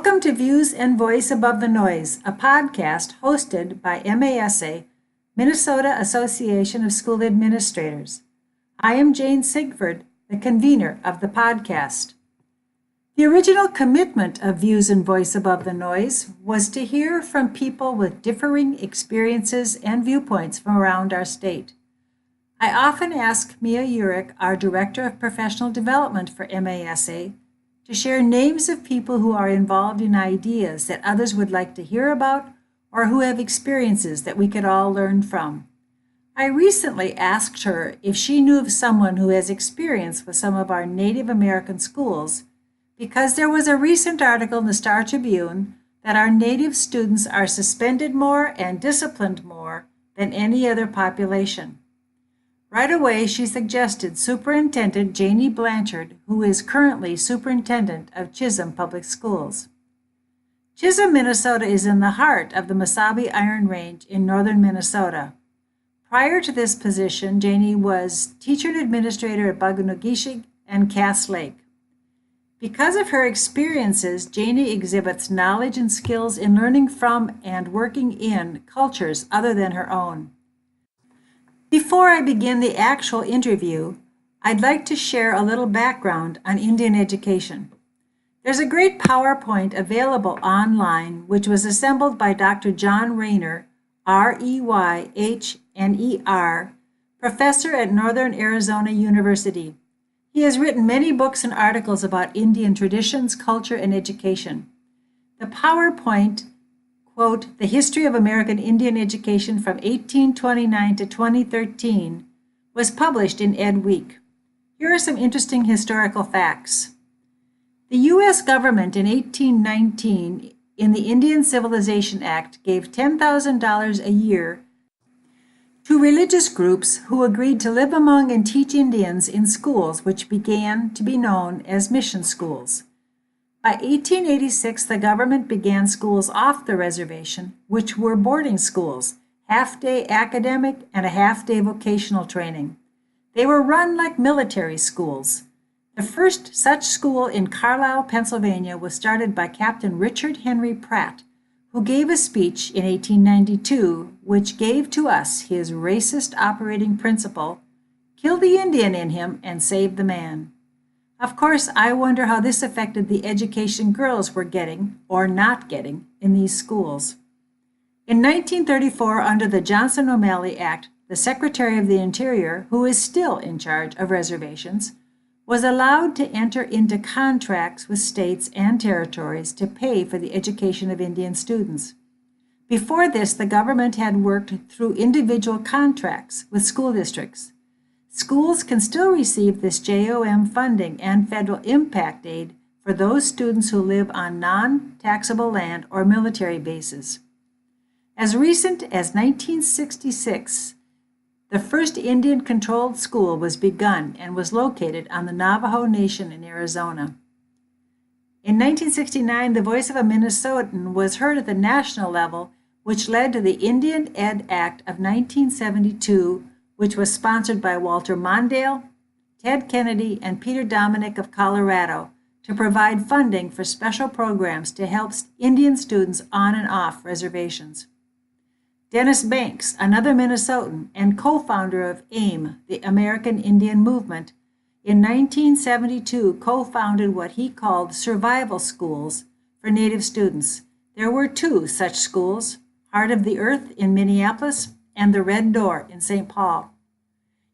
Welcome to Views and Voice Above the Noise, a podcast hosted by MASA, Minnesota Association of School Administrators. I am Jane Sigford, the convener of the podcast. The original commitment of Views and Voice Above the Noise was to hear from people with differing experiences and viewpoints from around our state. I often ask Mia Urich, our Director of Professional Development for MASA, to share names of people who are involved in ideas that others would like to hear about or who have experiences that we could all learn from. I recently asked her if she knew of someone who has experience with some of our Native American schools because there was a recent article in the Star Tribune that our Native students are suspended more and disciplined more than any other population. Right away, she suggested Superintendent Janey Blanchard, who is currently Superintendent of Chisholm Public Schools. Chisholm, Minnesota is in the heart of the Mesabi Iron Range in northern Minnesota. Prior to this position, Janey was teacher and administrator at Negishi and Cass Lake. Because of her experiences, Janey exhibits knowledge and skills in learning from and working in cultures other than her own. Before I begin the actual interview, I'd like to share a little background on Indian education. There's a great PowerPoint available online, which was assembled by Dr. John Rayner, R-E-Y-H-N-E-R, professor at Northern Arizona University. He has written many books and articles about Indian traditions, culture, and education. The PowerPoint, quote, "The History of American Indian Education from 1829 to 2013, was published in Ed Week. Here are some interesting historical facts. The U.S. government in 1819, in the Indian Civilization Act, gave $10,000 a year to religious groups who agreed to live among and teach Indians in schools which began to be known as mission schools. By 1886, the government began schools off the reservation, which were boarding schools, half-day academic and a half-day vocational training. They were run like military schools. The first such school in Carlisle, Pennsylvania was started by Captain Richard Henry Pratt, who gave a speech in 1892 which gave to us his racist operating principle, "Kill the Indian in him and save the man." Of course, I wonder how this affected the education girls were getting, or not getting, in these schools. In 1934, under the Johnson-O'Malley Act, the Secretary of the Interior, who is still in charge of reservations, was allowed to enter into contracts with states and territories to pay for the education of Indian students. Before this, the government had worked through individual contracts with school districts. Schools can still receive this JOM funding and federal impact aid for those students who live on non-taxable land or military bases. As recent as 1966, the first Indian-controlled school was begun and was located on the Navajo Nation in Arizona. In 1969, the voice of a Minnesotan was heard at the national level, which led to the Indian Ed Act of 1972, which was sponsored by Walter Mondale, Ted Kennedy, and Peter Dominic of Colorado to provide funding for special programs to help Indian students on and off reservations. Dennis Banks, another Minnesotan and co-founder of AIM, the American Indian Movement, in 1972 co-founded what he called survival schools for Native students. There were two such schools, Heart of the Earth in Minneapolis and the Red Door in St. Paul.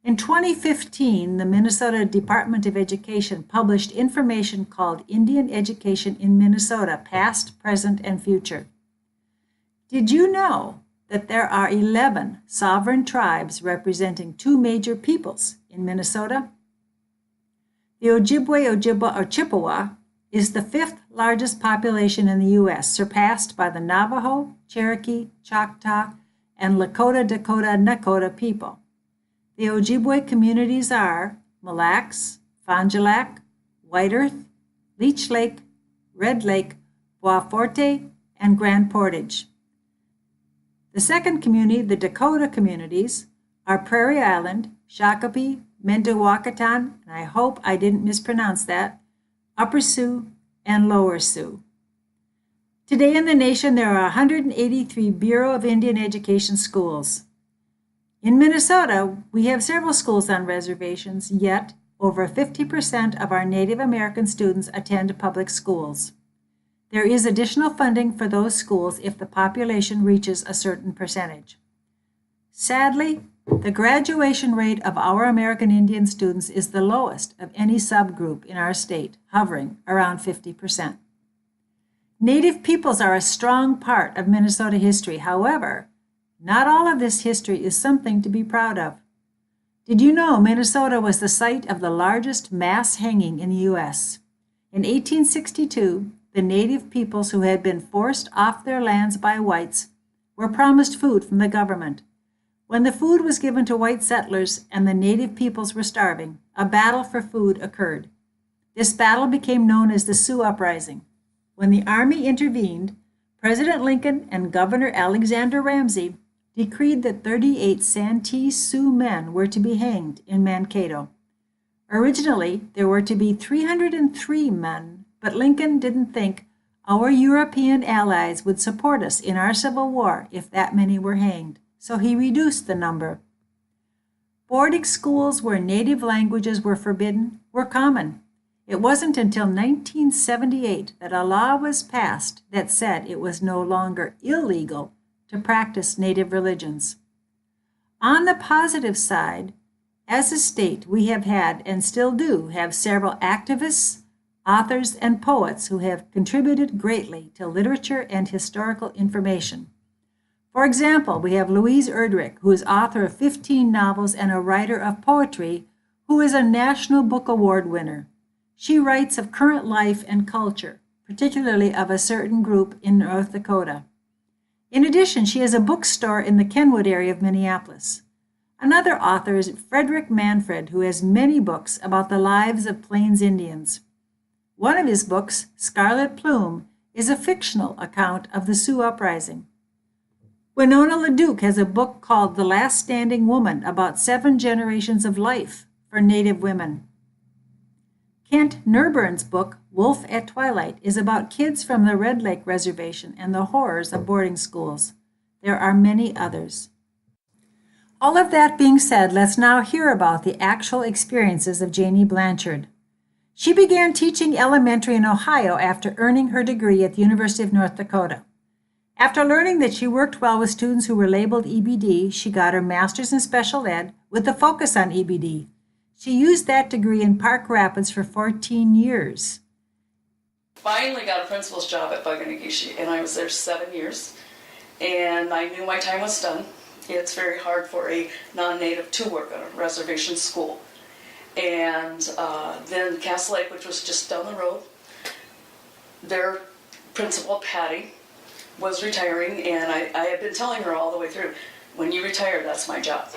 In 2015, the Minnesota Department of Education published information called Indian Education in Minnesota, Past, Present, and Future. Did you know that there are 11 sovereign tribes representing two major peoples in Minnesota? The Ojibwe, Ojibwa, or Chippewa is the fifth largest population in the U.S., surpassed by the Navajo, Cherokee, Choctaw, and Lakota, Dakota, Nakota people. The Ojibwe communities are Mille Lacs, Fond du Lac, White Earth, Leech Lake, Red Lake, Bois Forte, and Grand Portage. The second community, the Dakota communities, are Prairie Island, Shakopee, Mendawakatan, and I hope I didn't mispronounce that, Upper Sioux, and Lower Sioux. Today in the nation, there are 183 Bureau of Indian Education schools. In Minnesota, we have several schools on reservations, yet over 50% of our Native American students attend public schools. There is additional funding for those schools if the population reaches a certain percentage. Sadly, the graduation rate of our American Indian students is the lowest of any subgroup in our state, hovering around 50%. Native peoples are a strong part of Minnesota history. However, not all of this history is something to be proud of. Did you know Minnesota was the site of the largest mass hanging in the U.S.? In 1862, the Native peoples who had been forced off their lands by whites were promised food from the government. When the food was given to white settlers and the Native peoples were starving, a battle for food occurred. This battle became known as the Sioux Uprising. When the Army intervened, President Lincoln and Governor Alexander Ramsey decreed that 38 Santee Sioux men were to be hanged in Mankato. Originally, there were to be 303 men, but Lincoln didn't think our European allies would support us in our Civil War if that many were hanged, so he reduced the number. Boarding schools where native languages were forbidden were common. It wasn't until 1978 that a law was passed that said it was no longer illegal to practice native religions. On the positive side, as a state, we have had and still do have several activists, authors, and poets who have contributed greatly to literature and historical information. For example, we have Louise Erdrich, who is author of 15 novels and a writer of poetry, who is a National Book Award winner. She writes of current life and culture, particularly of a certain group in North Dakota. In addition, she has a bookstore in the Kenwood area of Minneapolis. Another author is Frederick Manfred, who has many books about the lives of Plains Indians. One of his books, Scarlet Plume, is a fictional account of the Sioux Uprising. Winona LaDuke has a book called The Last Standing Woman about 7 generations of life for Native women. Kent Nurburn's book, Wolf at Twilight, is about kids from the Red Lake Reservation and the horrors of boarding schools. There are many others. All of that being said, let's now hear about the actual experiences of Janey Blanchard. She began teaching elementary in Ohio after earning her degree at the University of North Dakota. After learning that she worked well with students who were labeled EBD, she got her master's in special ed with a focus on EBD. She used that degree in Park Rapids for 14 years. Finally got a principal's job at Negishi, and I was there 7 years, and I knew my time was done. It's very hard for a non-native to work at a reservation school. And then Cass Lake, which was just down the road, their principal, Patty, was retiring, and I had been telling her all the way through, when you retire, that's my job.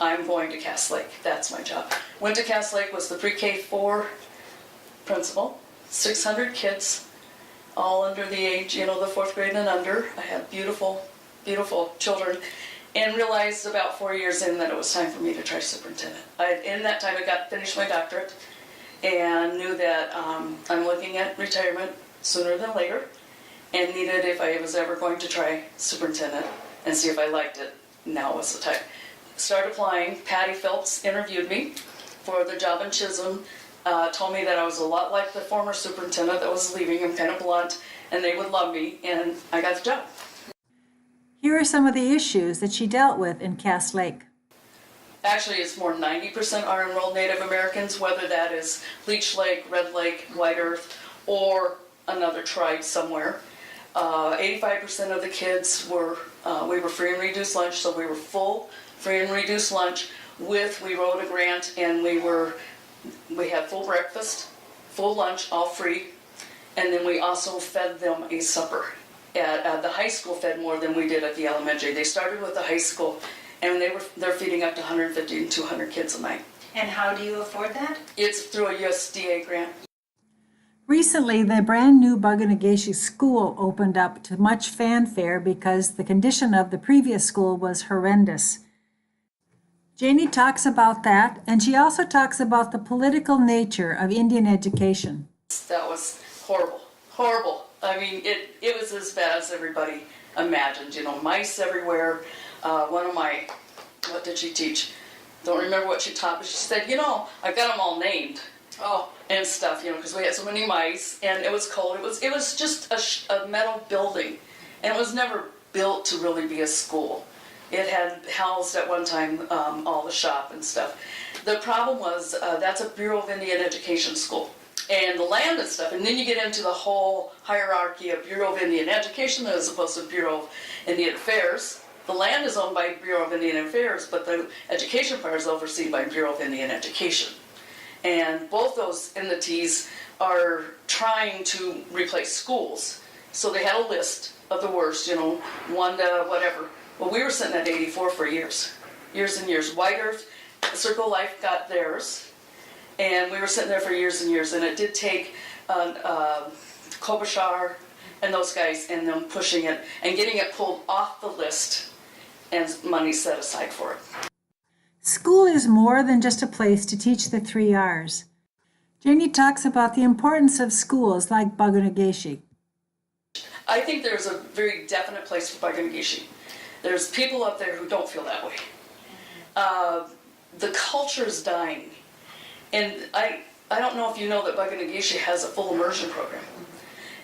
I'm going to Cass Lake, that's my job. Went to Cass Lake, was the pre-K 4 principal, 600 kids, all under the age, the 4th grade and under. I had beautiful, beautiful children, and realized about 4 years in that it was time for me to try superintendent. In that time, I finished my doctorate, and knew that I'm looking at retirement sooner than later, and needed, if I was ever going to try superintendent and see if I liked it, now was the time. Started applying. Patty Phelps interviewed me for the job in Chisholm, told me that I was a lot like the former superintendent that was leaving. I'm kind of blunt, and they would love me, and I got the job. Here are some of the issues that she dealt with in Cass Lake. Actually, it's more 90% are enrolled Native Americans, whether that is Leech Lake, Red Lake, White Earth, or another tribe somewhere. 85% of the kids we were free and reduced lunch, so we were full free and reduced lunch we wrote a grant, and we had full breakfast, full lunch, all free, and then we also fed them a supper. The high school fed more than we did at the elementary. They started with the high school, and they're feeding up to 150 and 200 kids a night. And how do you afford that? It's through a USDA grant. Recently, the brand new Negishi School opened up to much fanfare because the condition of the previous school was horrendous. Janey talks about that, and she also talks about the political nature of Indian education. That was horrible, horrible. I mean, it was as bad as everybody imagined. You know, mice everywhere. One of my, what did she teach? Don't remember what she taught, but she said, you know, I got them all named. Oh, and stuff, you know, because we had so many mice, and it was cold. It was just a metal building, and it was never built to really be a school. It had housed at one time all the shop and stuff. The problem was that's a Bureau of Indian Education school, and the land and stuff. And then you get into the whole hierarchy of Bureau of Indian Education as opposed to Bureau of Indian Affairs. The land is owned by Bureau of Indian Affairs, but the education part is overseen by Bureau of Indian Education. And both those entities are trying to replace schools. So they had a list of the worst, you know, 1 to whatever. Well, we were sitting at 84 for years and years. White Earth, Circle Life got theirs, and we were sitting there for years and years. And it did take Klobuchar and those guys and them pushing it and getting it pulled off the list and money set aside for it. School is more than just a place to teach the 3 R's. Janey talks about the importance of schools like Bug-O-Negishi. I think there's a very definite place for Bug-O-Negishi. There's people up there who don't feel that way. The culture is dying. And I don't know if you know that Bug-O-Negishi has a full immersion program.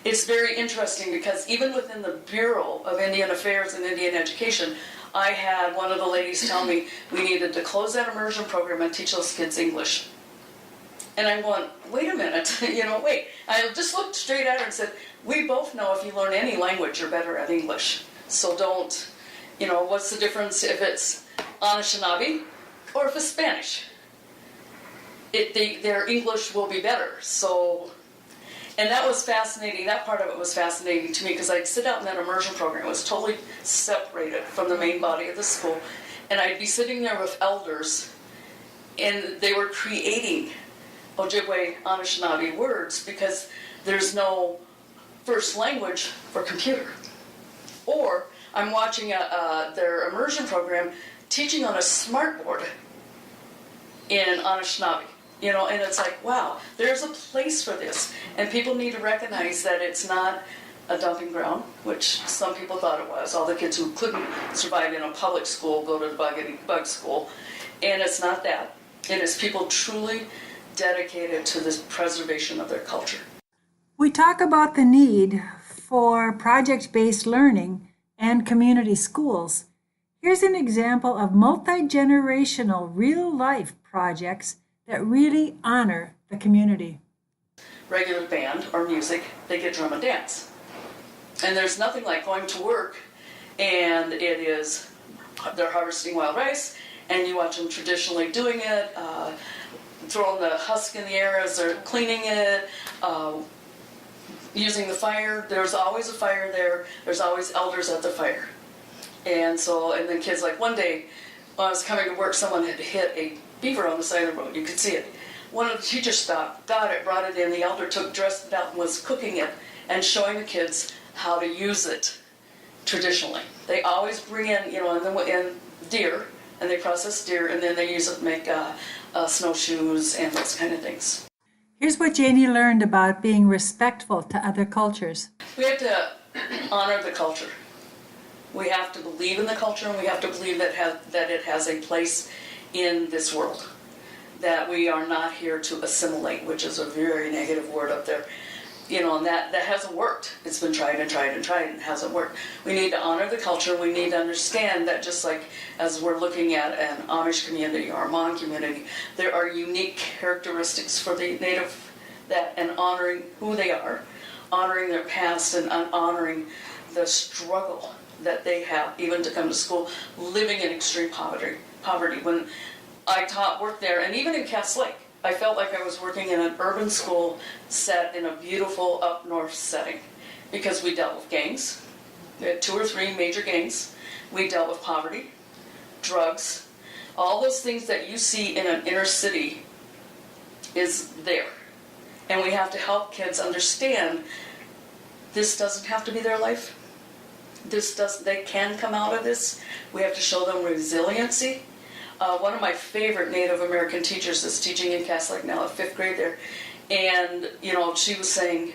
It's very interesting because even within the Bureau of Indian Affairs and Indian Education, I had one of the ladies tell me we needed to close that immersion program and teach those kids English. And I'm going, wait a minute, wait. I just looked straight at her and said, we both know if you learn any language, you're better at English. So don't, what's the difference if it's Anishinaabe or if it's Spanish? Their English will be better. So, and that was fascinating. That part of it was fascinating to me because I'd sit out in that immersion program. It was totally separated from the main body of the school. And I'd be sitting there with elders, and they were creating Ojibwe Anishinaabe words because there's no first language for computer. Or I'm watching their immersion program teaching on a smartboard in Anishinaabe. And it's like, wow, there's a place for this. And people need to recognize that it's not a dumping ground, which some people thought it was. All the kids who couldn't survive in a public school go to the bug school. And it's not that. It is people truly dedicated to this preservation of their culture. We talk about the need for project-based learning and community schools. Here's an example of multi-generational real-life projects that really honor the community. Regular band or music, they get drum and dance. And there's nothing like going to work and they're harvesting wild rice and you watch them traditionally doing it, throwing the husk in the air as they're cleaning it, using the fire. There's always a fire there. There's always elders at the fire. And then kids, like one day when I was coming to work, someone had hit a beaver on the side of the road. You could see it. One of the teachers stopped, got it, brought it in. The elder dressed it out and was cooking it and showing the kids how to use it traditionally. They always bring in, and deer, and they process deer, and then they use it to make snowshoes and those kind of things. Here's what Janey learned about being respectful to other cultures. We have to honor the culture. We have to believe in the culture, and we have to believe that it has a place in this world. That we are not here to assimilate, which is a very negative word up there. And that hasn't worked. It's been tried and tried and tried and it hasn't worked. We need to honor the culture. We need to understand that just like as we're looking at an Amish community or a Mon community, there are unique characteristics for the Native and honoring who they are, honoring their past and honoring the struggle that they have even to come to school, living in extreme poverty. When I worked there, and even in Cass Lake, I felt like I was working in an urban school set in a beautiful up north setting because we dealt with gangs. We had 2 or 3 major gangs. We dealt with poverty, drugs, all those things that you see in an inner city is there. And we have to help kids understand this doesn't have to be their life. They can come out of this. We have to show them resiliency. One of my favorite Native American teachers is teaching in Cass Lake now at 5th grade there. And, she was saying,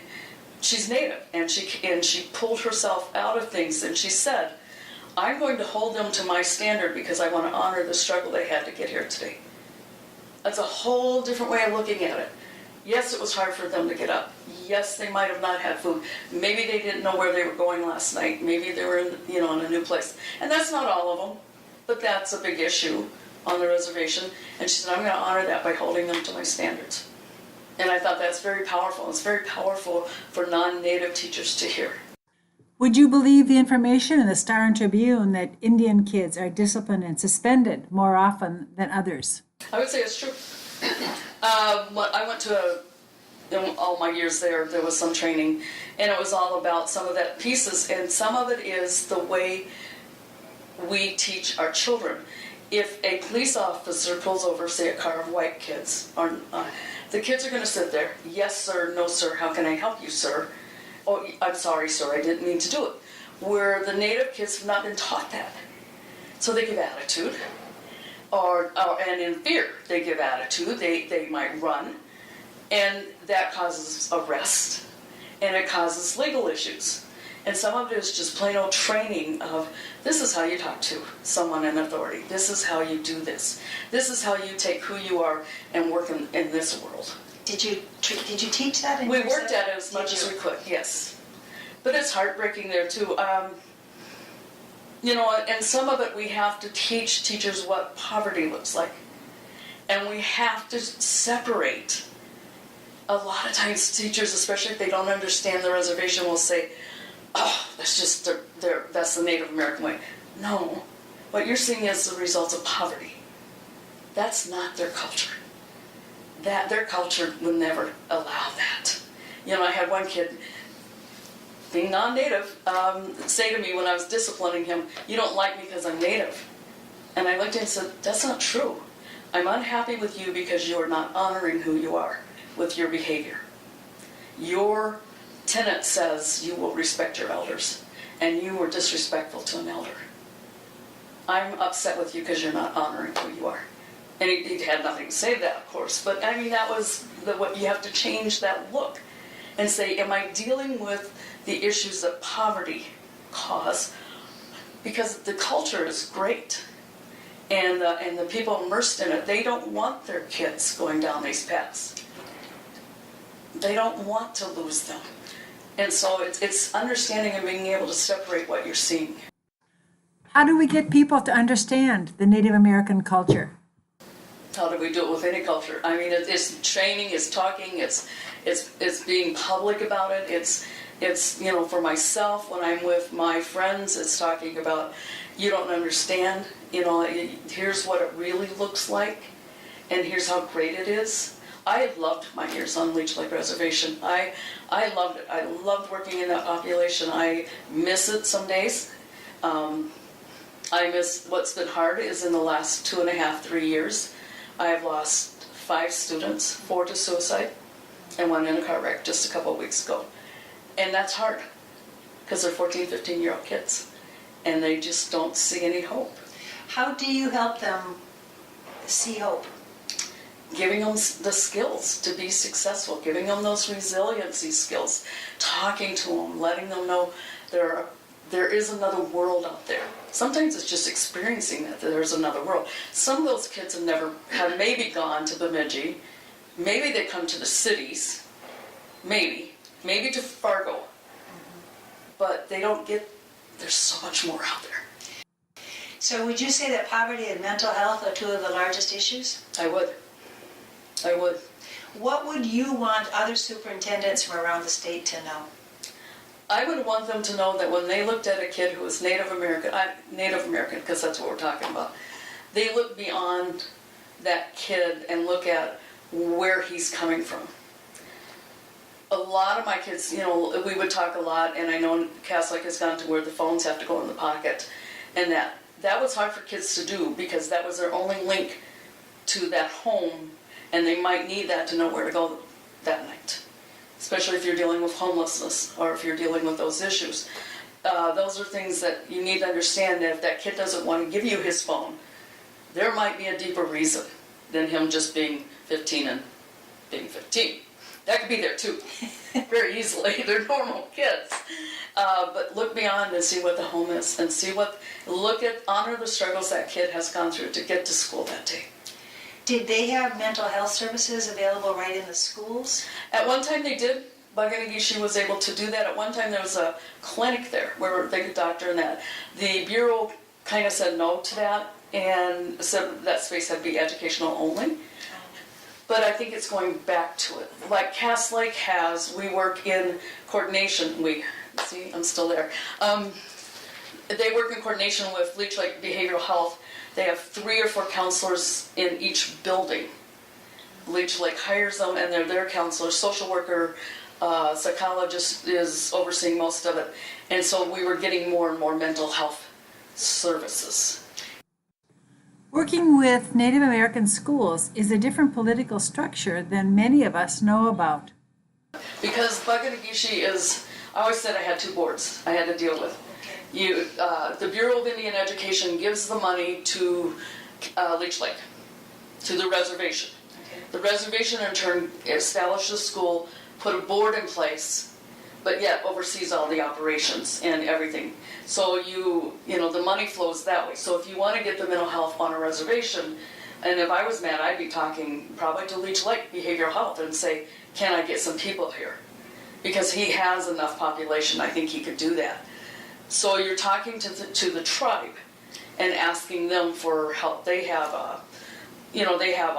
she's Native, and she pulled herself out of things, and she said, I'm going to hold them to my standard because I want to honor the struggle they had to get here today. That's a whole different way of looking at it. Yes, it was hard for them to get up. Yes, they might have not had food. Maybe they didn't know where they were going last night. Maybe they were in, in a new place. And that's not all of them, but that's a big issue on the reservation. And she said, I'm going to honor that by holding them to my standards. And I thought that's very powerful. It's very powerful for non-Native teachers to hear. Would you believe the information in the Star and Tribune that Indian kids are disciplined and suspended more often than others? I would say it's true. I went to in all my years there was some training, and it was all about some of that pieces, and some of it is the way we teach our children. If a police officer pulls over, say, a car of white kids, the kids are going to sit there. Yes, sir. No, sir. How can I help you, sir? Oh, I'm sorry, sir. I didn't mean to do it. Where the Native kids have not been taught that, so they give attitude. And in fear, they give attitude. They might run, and that causes arrest, and it causes legal issues. And some of it is just plain old training of, this is how you talk to someone in authority. This is how you do this. This is how you take who you are and work in this world. Did you teach that? We worked at it as much as we could, yes. But it's heartbreaking there too. And some of it we have to teach teachers what poverty looks like. And we have to separate. A lot of times teachers, especially if they don't understand the reservation, will say, oh, that's just that's the Native American way. No, what you're seeing is the results of poverty. That's not their culture. Their culture would never allow that. I had one kid, being non-Native, say to me when I was disciplining him, you don't like me because I'm Native. And I looked at him and said, that's not true. I'm unhappy with you because you are not honoring who you are with your behavior. Your tenet says you will respect your elders, and you were disrespectful to an elder. I'm upset with you because you're not honoring who you are. And he had nothing to say to that, of course, but I mean, that was what you have to change that look and say, am I dealing with the issues that poverty cause? Because the culture is great, and the people immersed in it, they don't want their kids going down these paths. They don't want to lose them. And so it's understanding and being able to separate what you're seeing. How do we get people to understand the Native American culture? How do we do it with any culture? I mean, it's training, it's talking, it's being public about it. It's for myself, when I'm with my friends, it's talking about, you don't understand, here's what it really looks like, and here's how great it is. I loved my years on Leech Lake Reservation. I loved it. I loved working in that population. I miss it some days. I miss what's been hard is in the last 2.5, 3 years, I've lost 5 students, 4 to suicide, and 1 in a car wreck just a couple of weeks ago. And that's hard, because they're 14, 15-year-old kids, and they just don't see any hope. How do you help them see hope? Giving them the skills to be successful, giving them those resiliency skills, talking to them, letting them know there is another world out there. Sometimes it's just experiencing that there's another world. Some of those kids have maybe gone to Bemidji, maybe they come to the cities, maybe to Fargo, but they don't get, there's so much more out there. So would you say that poverty and mental health are 2 of the largest issues? I would. What would you want other superintendents from around the state to know? I would want them to know that when they looked at a kid who was Native American, because that's what we're talking about, they look beyond that kid and look at where he's coming from. A lot of my kids, we would talk a lot, and I know Catholic has gone to where the phones have to go in the pocket, and that was hard for kids to do because that was their only link to that home, and they might need that to know where to go that night, especially if you're dealing with homelessness or if you're dealing with those issues. Those are things that you need to understand, that if that kid doesn't want to give you his phone, there might be a deeper reason than him just being 15 and being 15. That could be there too, very easily. They're normal kids. But look beyond and see what the home is, and honor the struggles that kid has gone through to get to school that day. Did they have mental health services available right in the schools? At one time they did. Bug-in-Negishi was able to do that. At one time there was a clinic there where they could doctor and that. The Bureau kind of said no to that and said that space had to be educational only. But I think it's going back to it. Like Cass Lake has, we work in coordination. See, I'm still there. They work in coordination with Leech Lake Behavioral Health. They have 3 or 4 counselors in each building. Leech Lake hires them and they're their counselors. Social worker, psychologist is overseeing most of it. And so we were getting more and more mental health services. Working with Native American schools is a different political structure than many of us know about. Because Bug-in-Negishi I always said I had 2 boards I had to deal with. The Bureau of Indian Education gives the money to Leech Lake, to the reservation. Okay. The reservation in turn established a school, put a board in place, but yet oversees all the operations and everything. So the money flows that way. So if you want to get the mental health on a reservation, and if I was mad, I'd be talking probably to Leech Lake Behavioral Health and say, can I get some people here? Because he has enough population, I think he could do that. So you're talking to the tribe and asking them for help. They have a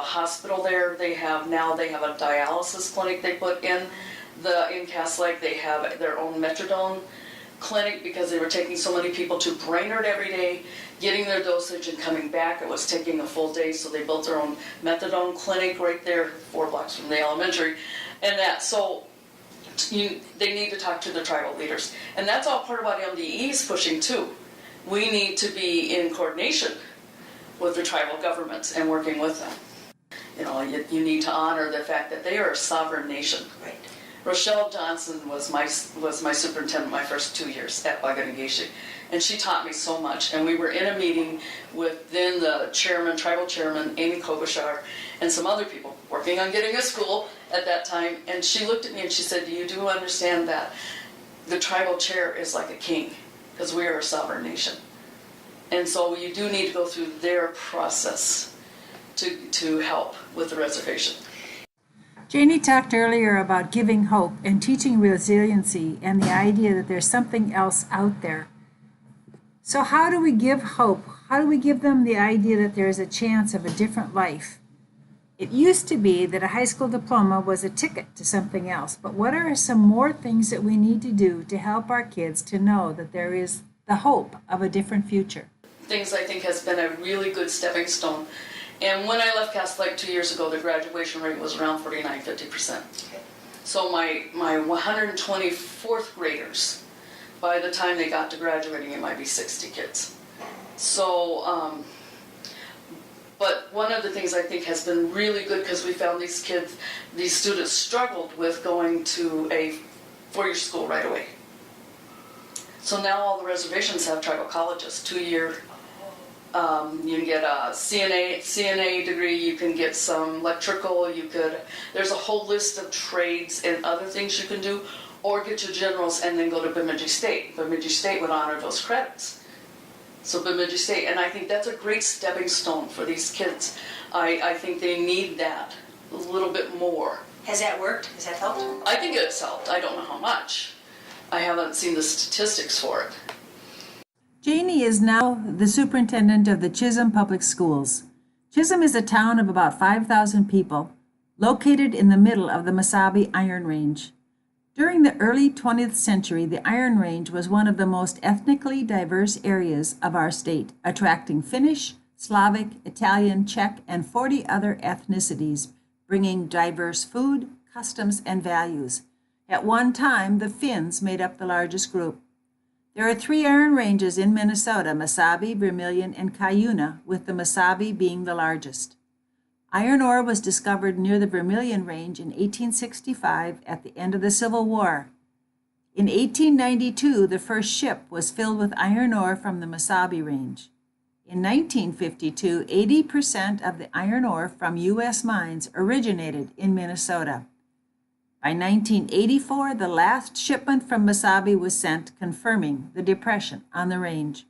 hospital there. They have a dialysis clinic they put in Cass Lake. They have their own methadone clinic because they were taking so many people to Brainerd every day, getting their dosage and coming back. It was taking a full day, so they built their own methadone clinic right there, 4 blocks from the elementary, and that. So they need to talk to the tribal leaders, and that's all part of what MDE is pushing too. We need to be in coordination with the tribal governments and working with them. You need to honor the fact that they are a sovereign nation. Right. Rochelle Johnson was my superintendent my first 2 years at Bug-in-Negishi, and she taught me so much. And we were in a meeting with then the tribal chairman, Amy Klobuchar, and some other people working on getting a school at that time. And she looked at me and she said, you do understand that the tribal chair is like a king, because we are a sovereign nation. And so you do need to go through their process to help with the reservation. Janey talked earlier about giving hope and teaching resiliency and the idea that there's something else out there. So how do we give hope? How do we give them the idea that there is a chance of a different life? It used to be that a high school diploma was a ticket to something else, but what are some more things that we need to do to help our kids to know that there is the hope of a different future? Things I think has been a really good stepping stone. And when I left Cass Lake 2 years ago, the graduation rate was around 49-50%. Okay. So my 124th graders, by the time they got to graduating, it might be 60 kids. So, but one of the things I think has been really good, because we found these students struggled with going to a 4-year school right away. So now all the reservations have tribal colleges, 2-year. You can get a CNA degree, you can get some electrical, there's a whole list of trades and other things you can do, or get your generals and then go to Bemidji State. Bemidji State would honor those credits. So Bemidji State, and I think that's a great stepping stone for these kids. I think they need that a little bit more. Has that worked? Has that helped? I think it's helped. I don't know how much. I haven't seen the statistics for it. Janey is now the superintendent of the Chisholm Public Schools. Chisholm is a town of about 5,000 people, located in the middle of the Mesabi Iron Range. During the early 20th century, the Iron Range was one of the most ethnically diverse areas of our state, attracting Finnish, Slavic, Italian, Czech, and 40 other ethnicities, bringing diverse food, customs, and values. At one time, the Finns made up the largest group. There are 3 iron ranges in Minnesota, Mesabi, Vermilion, and Cuyuna, with the Mesabi being the largest. Iron ore was discovered near the Vermilion Range in 1865 at the end of the Civil War. In 1892, the first ship was filled with iron ore from the Mesabi Range. In 1952, 80% of the iron ore from U.S. mines originated in Minnesota. By By 1984, the last shipment from Mesabi was sent, confirming the depression on the range.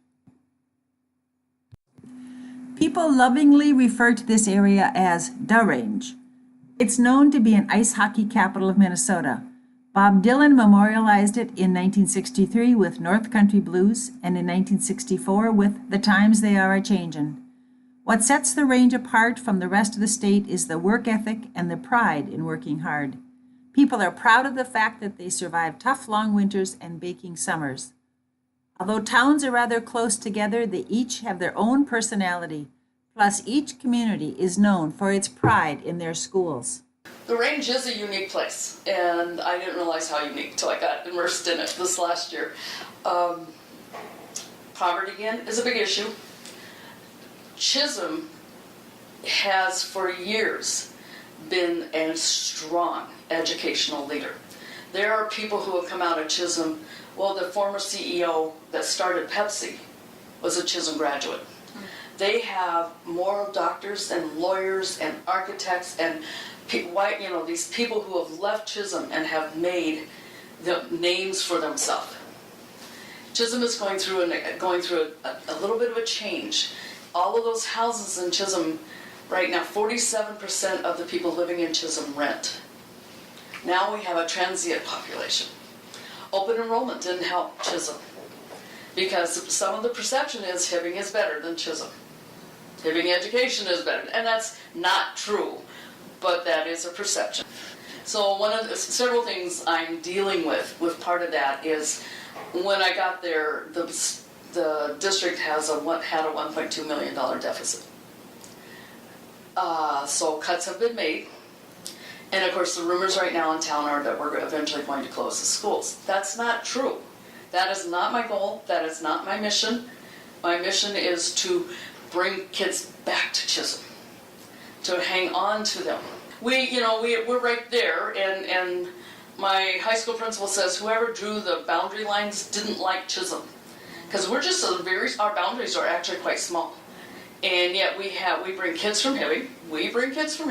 People lovingly refer to this area as the Range. It's known to be an ice hockey capital of Minnesota. Bob Dylan memorialized it in 1963 with North Country Blues and in 1964 with The Times They Are A-Changin'. What sets the Range apart from the rest of the state is the work ethic and the pride in working hard. People are proud of the fact that they survive tough long winters and baking summers. Although towns are rather close together, they each have their own personality. Plus, each community is known for its pride in their schools. The Range is a unique place, and I didn't realize how unique until I got immersed in it this last year. Poverty, again, is a big issue. Chisholm has for years been a strong educational leader. There are people who have come out of Chisholm. Well, the former CEO that started Pepsi was a Chisholm graduate. They have moral doctors and lawyers and architects and these people who have left Chisholm and have made the names for themselves. Chisholm is going through a little bit of a change. All of those houses in Chisholm right now, 47% of the people living in Chisholm rent. Now we have a transient population. Open enrollment didn't help Chisholm because some of the perception is Hibbing is better than Chisholm. Hibbing education is better, and that's not true, but that is a perception. So one of the several things I'm dealing with part of that is when I got there, the district had a $1.2 million deficit. So cuts have been made. And of course the rumors right now in town are that we're eventually going to close the schools. That's not true. That is not my goal. That is not my mission. My mission is to bring kids back to Chisholm, to hang on to them. We're right there, and my high school principal says whoever drew the boundary lines didn't like Chisholm. Because we're just our boundaries are actually quite small. And yet we bring kids from Hibbing. We bring kids from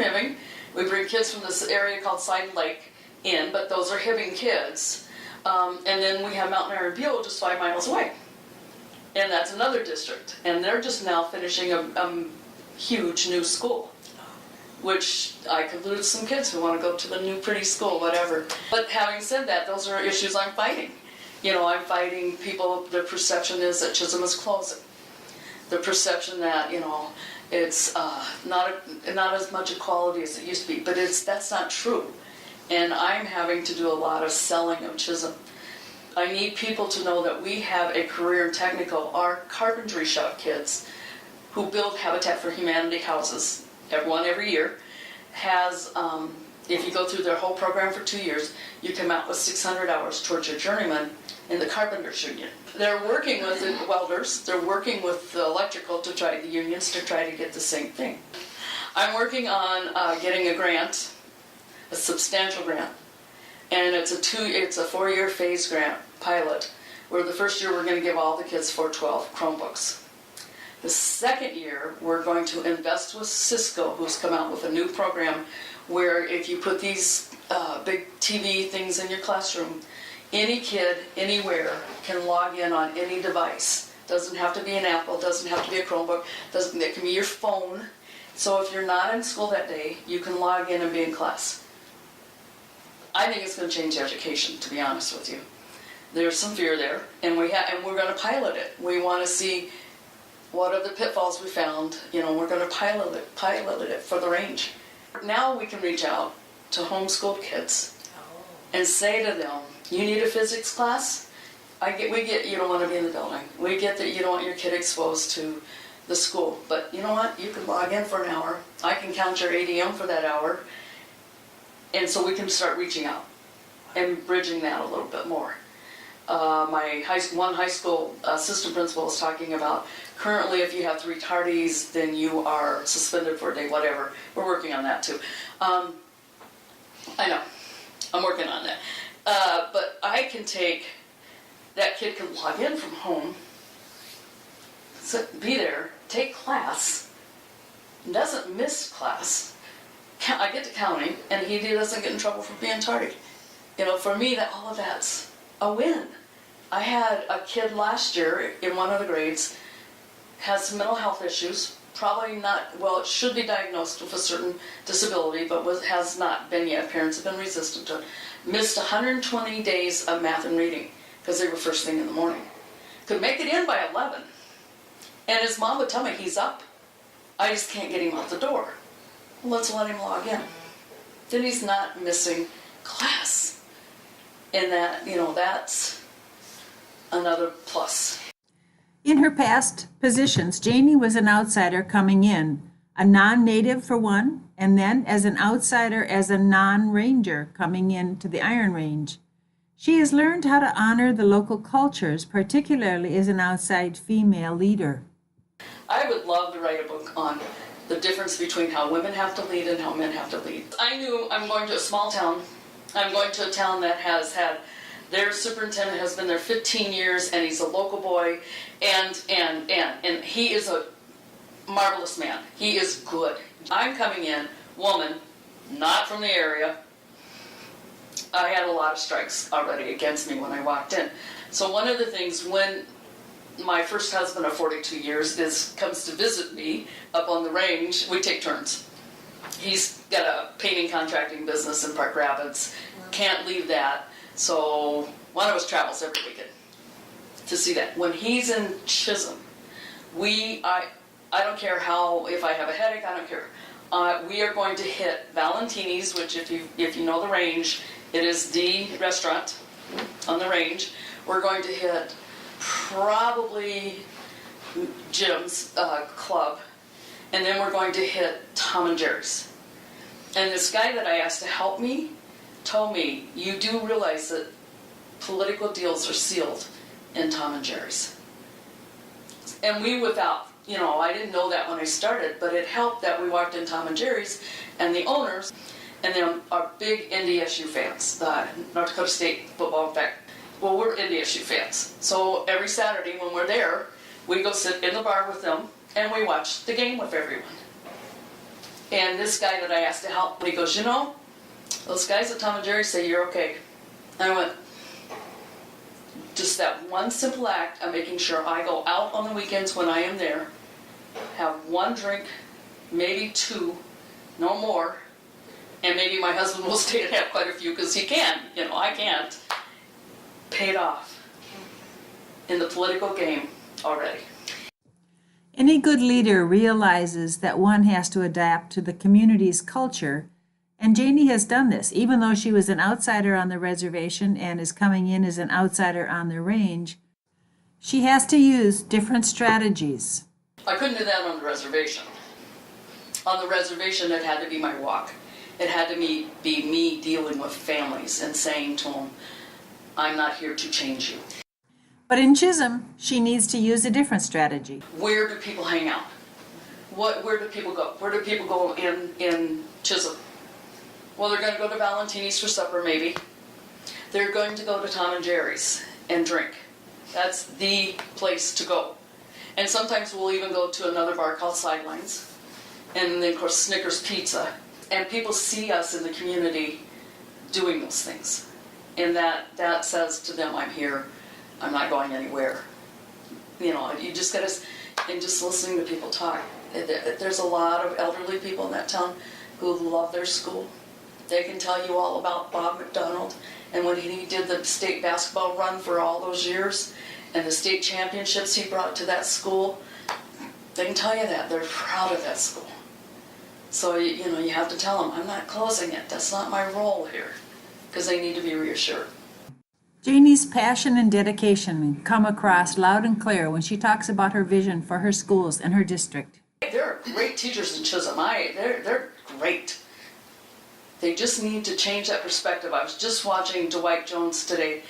this area called Side Lake in, but those are Hibbing kids. And then we have Mountain Iron Buell just 5 miles away. And that's another district. And they're just now finishing a huge new school, which I could lose some kids who want to go to the new pretty school, whatever. But having said that, those are issues I'm fighting. I'm fighting people, their perception is that Chisholm is closing. The perception that, it's not as much equality as it used to be, but that's not true. And I'm having to do a lot of selling of Chisholm. I need people to know that we have a career in technical. Our carpentry shop kids who build Habitat for Humanity houses, every year, has, if you go through their whole program for 2 years, you come out with 600 hours towards your journeyman in the carpenters union. They're working with the welders, they're working with the electrical the unions to try to get the same thing. I'm working on getting a grant, a substantial grant, and it's a 4-year phase grant pilot, where the first year we're going to give all the kids 412 Chromebooks. The second year we're going to invest with Cisco, who's come out with a new program where if you put these big TV things in your classroom, any kid, anywhere, can log in on any device. Doesn't have to be an Apple, doesn't have to be a Chromebook, it can be your phone. So if you're not in school that day, you can log in and be in class. I think it's going to change education, to be honest with you. There's some fear there, and we're going to pilot it. We want to see what are the pitfalls we found. We're going to pilot it for the range. Now we can reach out to homeschooled kids and say to them, you need a physics class? We get you don't want to be in the building. We get that you don't want your kid exposed to the school. But you know what? You can log in for an hour. I can count your ADM for that hour. And so we can start reaching out and bridging that a little bit more. My high school assistant principal was talking about currently if you have 3 tardies, then you are suspended for a day, whatever. We're working on that too. I know, I'm working on that. But I can that kid can log in from home, be there, take class, doesn't miss class. I get to counting, and he doesn't get in trouble for being tardy. For me, that all of that's a win. I had a kid last year in one of the grades, has some mental health issues, probably not, well, it should be diagnosed with a certain disability, but has not been yet. Parents have been resistant to it. Missed 120 days of math and reading because they were first thing in the morning. Could make it in by 11. And his mom would tell me, he's up. I just can't get him out the door. Well, let's let him log in. Then he's not missing class. And that's another plus. In her past positions, Janey was an outsider coming in, a non-native for one, and then as an outsider as a non-ranger coming into the Iron Range. She has learned how to honor the local cultures, particularly as an outside female leader. I would love to write a book on the difference between how women have to lead and how men have to lead. I knew I'm going to a small town. I'm going to a town that has had their superintendent has been there 15 years, and he's a local boy, and he is a marvelous man. He is good. I'm coming in, woman, not from the area. I had a lot of strikes already against me when I walked in. So one of the things when my first husband of 42 years comes to visit me up on the range, we take turns. He's got a painting contracting business in Park Rapids, can't leave that. So one of us travels every weekend to see that. When he's in Chisholm, I don't care if I have a headache, I don't care. We are going to hit Valentini's, which if you know the range, it is the restaurant on the range. We're going to hit probably Jim's club, and then we're going to hit Tom and Jerry's. And this guy that I asked to help me told me, you do realize that political deals are sealed in Tom and Jerry's. And I didn't know that when I started, but it helped that we walked in Tom and Jerry's, and the owners, and they are big NDSU fans, the North Dakota State football. In fact, well, we're NDSU fans. So every Saturday when we're there, we go sit in the bar with them, and we watch the game with everyone. And this guy that I asked to help, he goes, those guys at Tom and Jerry say you're okay. And I went, just that one simple act of making sure I go out on the weekends when I am there, have one drink, maybe two, no more, and maybe my husband will stay and have quite a few because he can, I can't, paid off in the political game already. Any good leader realizes that one has to adapt to the community's culture, and Janey has done this. Even though she was an outsider on the reservation and is coming in as an outsider on the range, she has to use different strategies. I couldn't do that on the reservation. On the reservation, it had to be my walk. It had to be me dealing with families and saying to them, I'm not here to change you. But in Chisholm, she needs to use a different strategy. Where do people hang out? Where do people go? Where do people go in Chisholm? Well, they're going to go to Valentini's for supper, maybe. They're going to go to Tom and Jerry's and drink. That's the place to go. And sometimes we'll even go to another bar called Sidelines. And then, of course, Snickers Pizza. And people see us in the community doing those things. And that says to them, I'm here. I'm not going anywhere. You just got to, and just listening to people talk. There's a lot of elderly people in that town who love their school. They can tell you all about Bob McDonald and when he did the state basketball run for all those years and the state championships he brought to that school. They can tell you that. They're proud of that school. So, you have to tell them, I'm not closing it. That's not my role here, because they need to be reassured. Janey's passion and dedication come across loud and clear when she talks about her vision for her schools and her district. There are great teachers in Chisholm. They're great. They just need to change that perspective. I was just watching Dwight Jones today,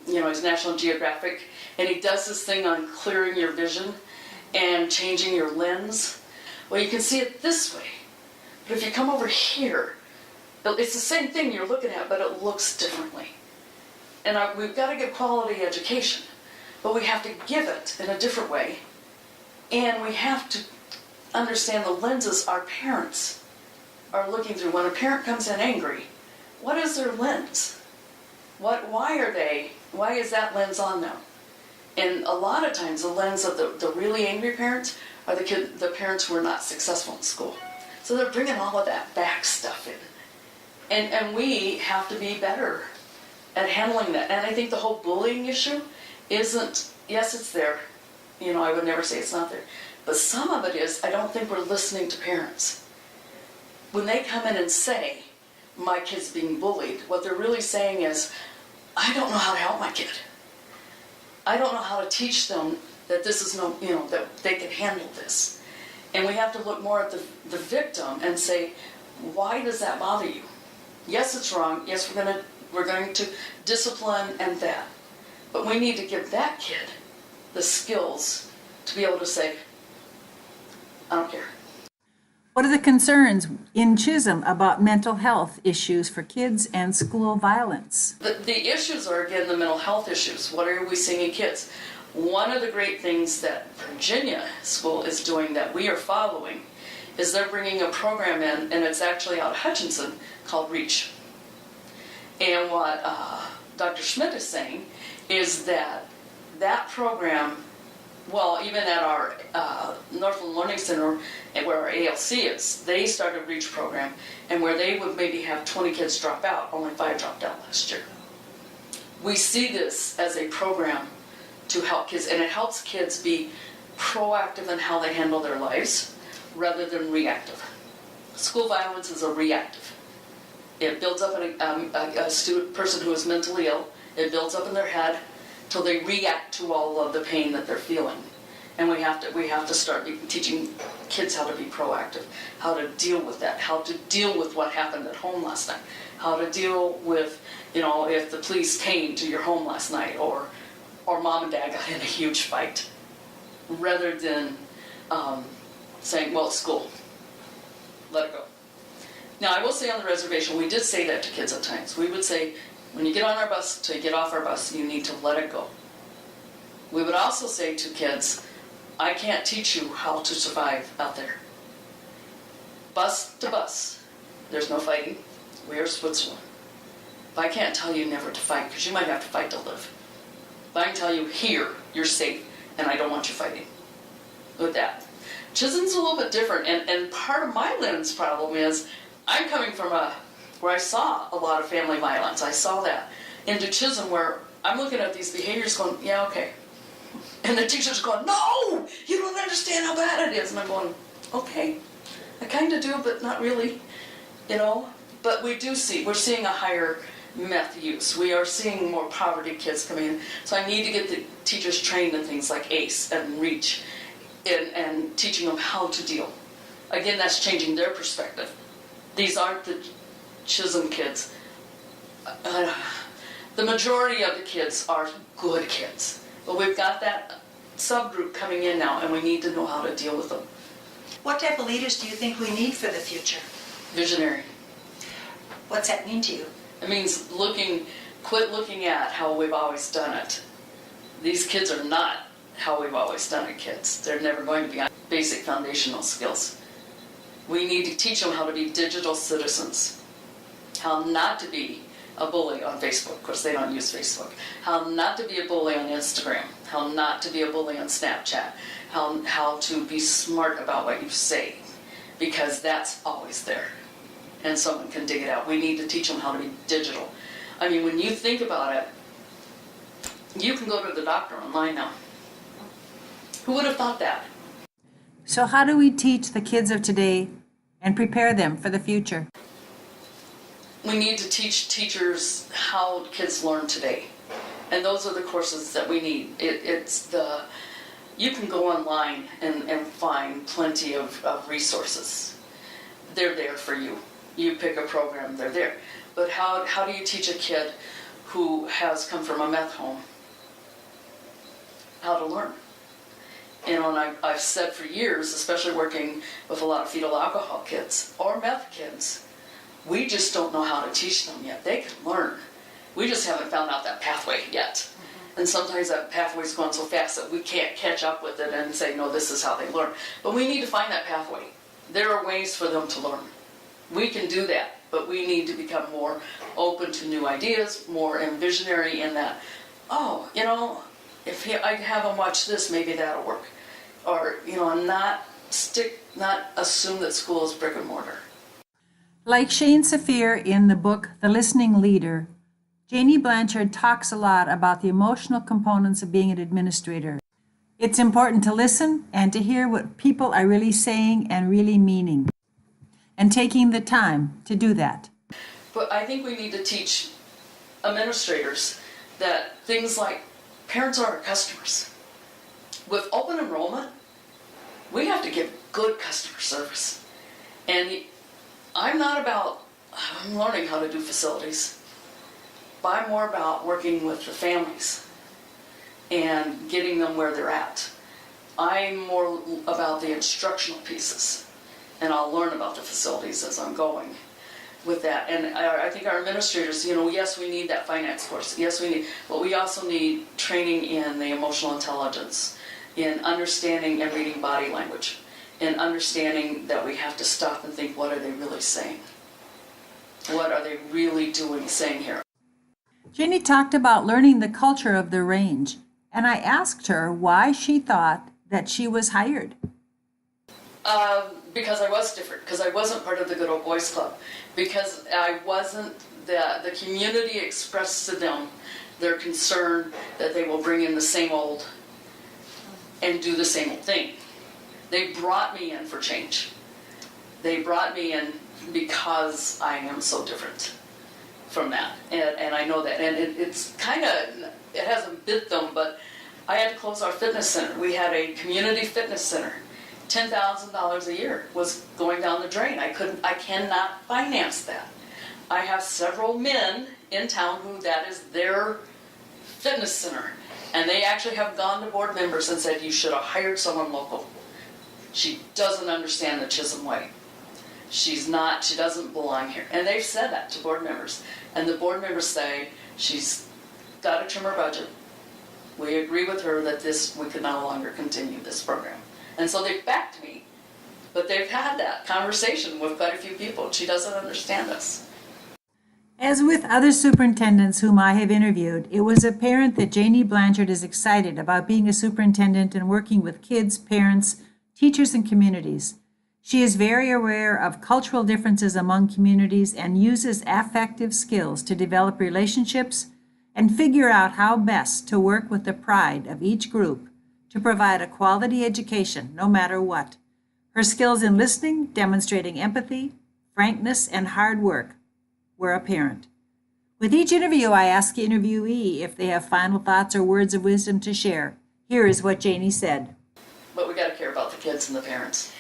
he's National Geographic, and he does this thing on clearing your vision and changing your lens. Well, you can see it this way, but if you come over here, it's the same thing you're looking at, but it looks differently. And we've got to give quality education, but we have to give it in a different way, and we have to understand the lenses our parents are looking through. When a parent comes in angry, what is their lens? Why is that lens on them? And a lot of times the lens of the really angry parents are the parents who are not successful in school. So they're bringing all of that back stuff in. And we have to be better at handling that. And I think the whole bullying issue isn't, yes, it's there. You know, I would never say it's not there. But some of it is, I don't think we're listening to parents. When they come in and say, my kid's being bullied, what they're really saying is, I don't know how to help my kid. I don't know how to teach them that this is no, you know, that they can handle this. And we have to look more at the victim and say, why does that bother you? Yes, it's wrong. Yes, we're going to discipline and that. But we need to give that kid the skills to be able to say, I don't care. What are the concerns in Chisholm about mental health issues for kids and school violence? The issues are, again, the mental health issues. What are we seeing in kids? One of the great things that Virginia School is doing that we are following is they're bringing a program in, and it's actually out of Hutchinson, called REACH. And what Dr. Schmidt is saying is that program, well, even at our Northland Learning Center, where our ALC is, they started a REACH program, and where they would maybe have 20 kids drop out, only 5 dropped out last year. We see this as a program to help kids, and it helps kids be proactive in how they handle their lives rather than reactive. School violence is a reactive. It builds up in a person who is mentally ill. It builds up in their head till they react to all of the pain that they're feeling. And we have to start teaching kids how to be proactive, how to deal with that, how to deal with what happened at home last night, how to deal with, you know, if the police came to your home last night, or mom and dad got in a huge fight, rather than saying, well, it's school, let it go. Now, I will say on the reservation, we did say that to kids at times. We would say, when you get on our bus, to get off our bus, you need to let it go. We would also say to kids, I can't teach you how to survive out there. Bus to bus, there's no fighting. We are Switzerland. But I can't tell you never to fight, because you might have to fight to live. But I can tell you, here, you're safe, and I don't want you fighting with that. Chisholm's a little bit different, and part of my lens problem is, I'm coming from where I saw a lot of family violence. I saw that. Into Chisholm, where I'm looking at these behaviors going, yeah, okay. And the teacher's going, no, you don't understand how bad it is. And I'm going, okay, I kind of do, but not really, you know. But we're seeing a higher meth use. We are seeing more poverty kids coming in. So I need to get the teachers trained in things like ACE and REACH and teaching them how to deal. Again, that's changing their perspective. These aren't the Chisholm kids. The majority of the kids are good kids. But we've got that subgroup coming in now, and we need to know how to deal with them. What type of leaders do you think we need for the future? Visionary. What's that mean to you? It means quit looking at how we've always done it. These kids are not how we've always done it, kids. They're never going to be on basic foundational skills. We need to teach them how to be digital citizens, how not to be a bully on Facebook. Of course, they don't use Facebook. How not to be a bully on Instagram, how not to be a bully on Snapchat, how to be smart about what you say, because that's always there, and someone can dig it out. We need to teach them how to be digital. I mean, when you think about it, you can go to the doctor online now. Who would have thought that? So how do we teach the kids of today and prepare them for the future? We need to teach teachers how kids learn today. And those are the courses that we need. You can go online and find plenty of resources. They're there for you. You pick a program, they're there. But how do you teach a kid who has come from a meth home how to learn? You know, and I've said for years, especially working with a lot of fetal alcohol kids or meth kids, we just don't know how to teach them yet. They can learn. We just haven't found out that pathway yet. Mm-hmm. And sometimes that pathway's going so fast that we can't catch up with it and say, no, this is how they learn. But we need to find that pathway. There are ways for them to learn. We can do that, but we need to become more open to new ideas, more visionary in that, oh, if I have them watch this, maybe that'll work. Or, not assume that school is brick and mortar. Like Jane Sigford in the book The Listening Leader, Janey Blanchard talks a lot about the emotional components of being an administrator. It's important to listen and to hear what people are really saying and really meaning, and taking the time to do that. But I think we need to teach administrators that things like parents are our customers. With open enrollment, we have to give good customer service. And I'm learning how to do facilities, but I'm more about working with the families and getting them where they're at. I'm more about the instructional pieces, and I'll learn about the facilities as I'm going with that. And I think our administrators, yes, we need that finance course. Yes, but we also need training in the emotional intelligence, in understanding and reading body language, in understanding that we have to stop and think, what are they really saying? What are they really saying here? Janey talked about learning the culture of the range, and I asked her why she thought that she was hired. Because I was different, because I wasn't part of the Good Old Boys Club, because I wasn't, the community expressed to them their concern that they will bring in the same old and do the same old thing. They brought me in for change. They brought me in because I am so different from that, and I know that, and it's kind of, it hasn't bit them, but I had to close our fitness center. We had a community fitness center. $10,000 a year was going down the drain. I cannot finance that. I have several men in town who that is their fitness center, and they actually have gone to board members and said, you should have hired someone local. She doesn't understand the Chisholm way. She doesn't belong here. And they've said that to board members. And the board members say, she's got to trim her budget. We agree with her that we could no longer continue this program. And so they've backed me. But they've had that conversation with quite a few people. She doesn't understand us. As with other superintendents whom I have interviewed, it was apparent that Janey Blanchard is excited about being a superintendent and working with kids, parents, teachers, and communities. She is very aware of cultural differences among communities and uses affective skills to develop relationships and figure out how best to work with the pride of each group to provide a quality education, no matter what. Her skills in listening, demonstrating empathy, frankness, and hard work were apparent. With each interview, I ask the interviewee if they have final thoughts or words of wisdom to share. Here is what Janey said. But we got to care about the kids and the parents.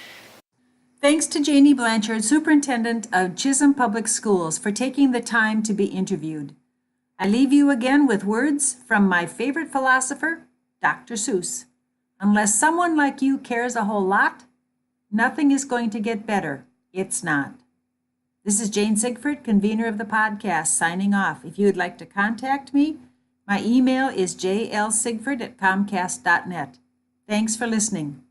Thanks to Janey Blanchard, Superintendent of Chisholm Public Schools, for taking the time to be interviewed. I leave you again with words from my favorite philosopher, Dr. Seuss. Unless someone like you cares a whole lot, nothing is going to get better. It's not. This is Jane Sigford, convener of the podcast, signing off. If you would like to contact me, my email is jlsigford@comcast.net. Thanks for listening.